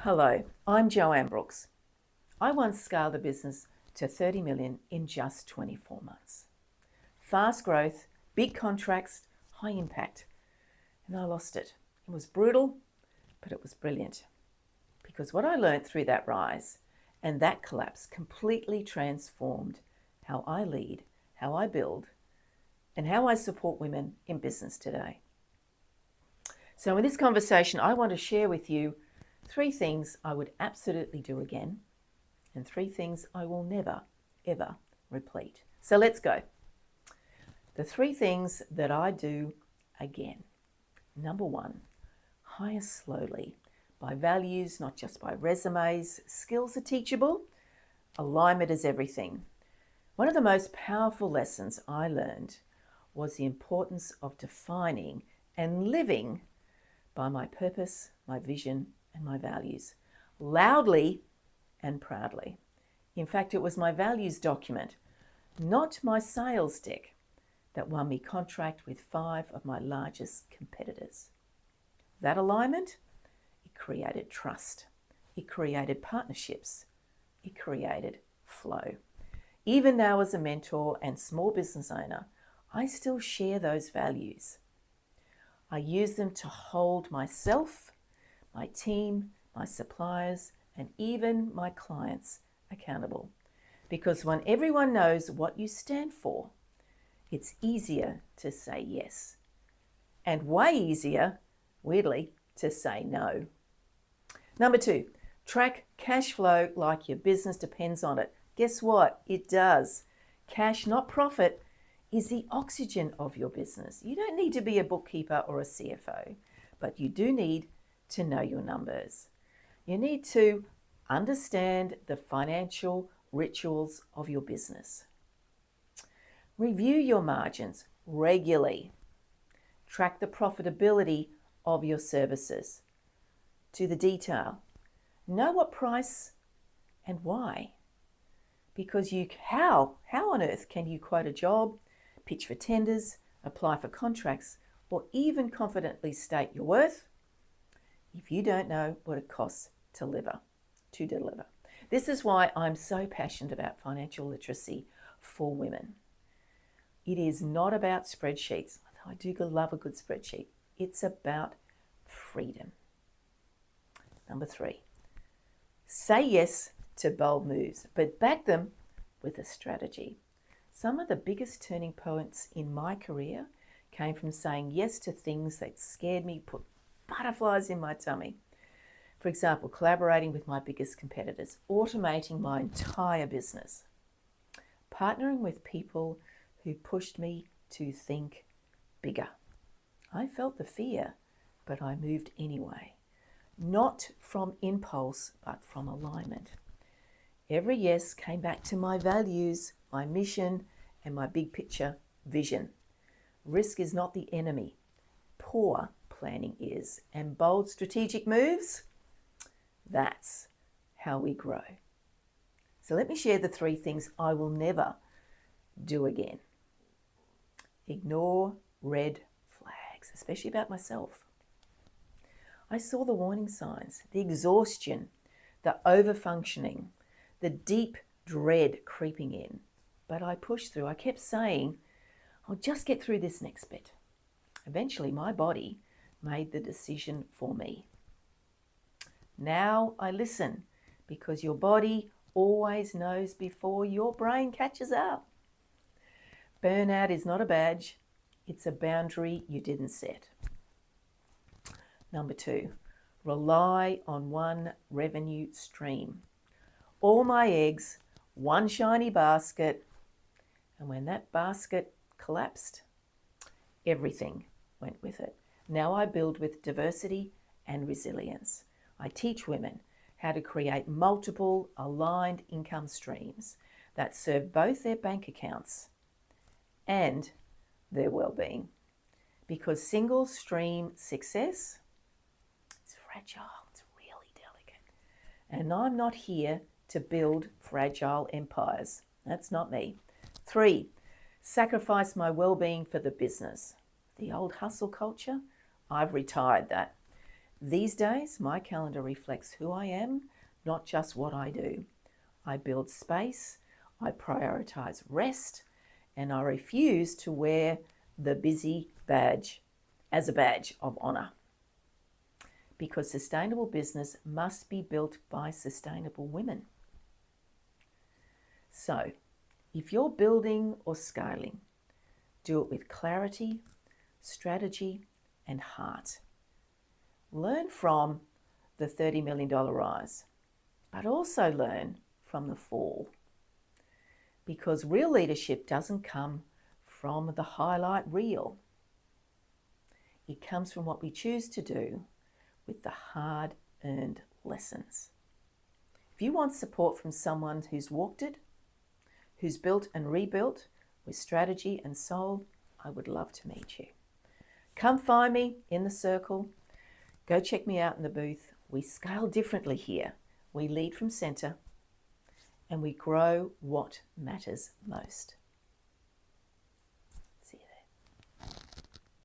Hello, I'm Joanne Brooks. I once scaled a business to 30 million in just 24 months. Fast growth, big contracts, high impact, and I lost it. It was brutal, but it was brilliant. Because what I learned through that rise and that collapse completely transformed how I lead, how I build, and how I support women in business today. So in this conversation, I want to share with you 3 things I would absolutely do again and 3 things I will never, ever repeat. So let's go. The 3 things that I do again. Number 1, hire slowly by values, not just by resumes. Skills are teachable. Alignment is everything. One of the most powerful lessons I learned was the importance of defining and living by my purpose, my vision, and my values, loudly and proudly. In fact, it was my values document, not my sales deck, that won me contract with 5 of my largest competitors. That alignment, it created trust. It created partnerships. It created flow. Even now as a mentor and small business owner, I still share those values. I use them to hold myself, my team, my suppliers, and even my clients accountable. Because when everyone knows what you stand for, it's easier to say yes. And way easier, weirdly, to say no. Number 2, track cash flow like your business depends on it. Guess what? It does. Cash, not profit, is the oxygen of your business. You don't need to be a bookkeeper or a CFO, but you do need to know your numbers. You need to understand the financial rituals of your business. Review your margins regularly. Track the profitability of your services to the detail. Know what price and why. Because how on earth can you quote a job, pitch for tenders, apply for contracts, or even confidently state your worth if you don't know what it costs to deliver. This is why I'm so passionate about financial literacy for women. It is not about spreadsheets, although I do love a good spreadsheet. It's about freedom. Number 3, say yes to bold moves, but back them with a strategy. Some of the biggest turning points in my career came from saying yes to things that scared me, put butterflies in my tummy. For example, collaborating with my biggest competitors, automating my entire business, partnering with people who pushed me to think bigger. I felt the fear, but I moved anyway. Not from impulse, but from alignment. Every yes came back to my values, my mission, and my big picture vision. Risk is not the enemy. Poor planning is. And bold strategic moves, that's how we grow. So let me share the 3 things I will never do again. Ignore red flags, especially about myself. I saw the warning signs, the exhaustion, the overfunctioning, the deep dread creeping in. But I pushed through. I kept saying, I'll just get through this next bit. Eventually, my body made the decision for me. Now I listen, because your body always knows before your brain catches up. Burnout is not a badge. It's a boundary you didn't set. Number 2, rely on one revenue stream. All my eggs, one shiny basket. And when that basket collapsed, everything went with it. Now I build with diversity and resilience. I teach women how to create multiple aligned income streams that serve both their bank accounts and their well-being. Because single stream success, it's fragile, it's really delicate. And I'm not here to build fragile empires. That's not me. 3, sacrifice my well-being for the business. The old hustle culture, I've retired that. These days, my calendar reflects who I am, not just what I do. I build space, I prioritize rest, and I refuse to wear the busy badge as a badge of honor. Because sustainable business must be built by sustainable women. So, if you're building or scaling, do it with clarity, strategy, and heart. Learn from the $30 million rise, but also learn from the fall. Because real leadership doesn't come from the highlight reel. It comes from what we choose to do with the hard-earned lessons. If you want support from someone who's walked it, who's built and rebuilt with strategy and soul, I would love to meet you. Come find me in the circle. Go check me out in the booth. We scale differently here. We lead from center and we grow what matters most.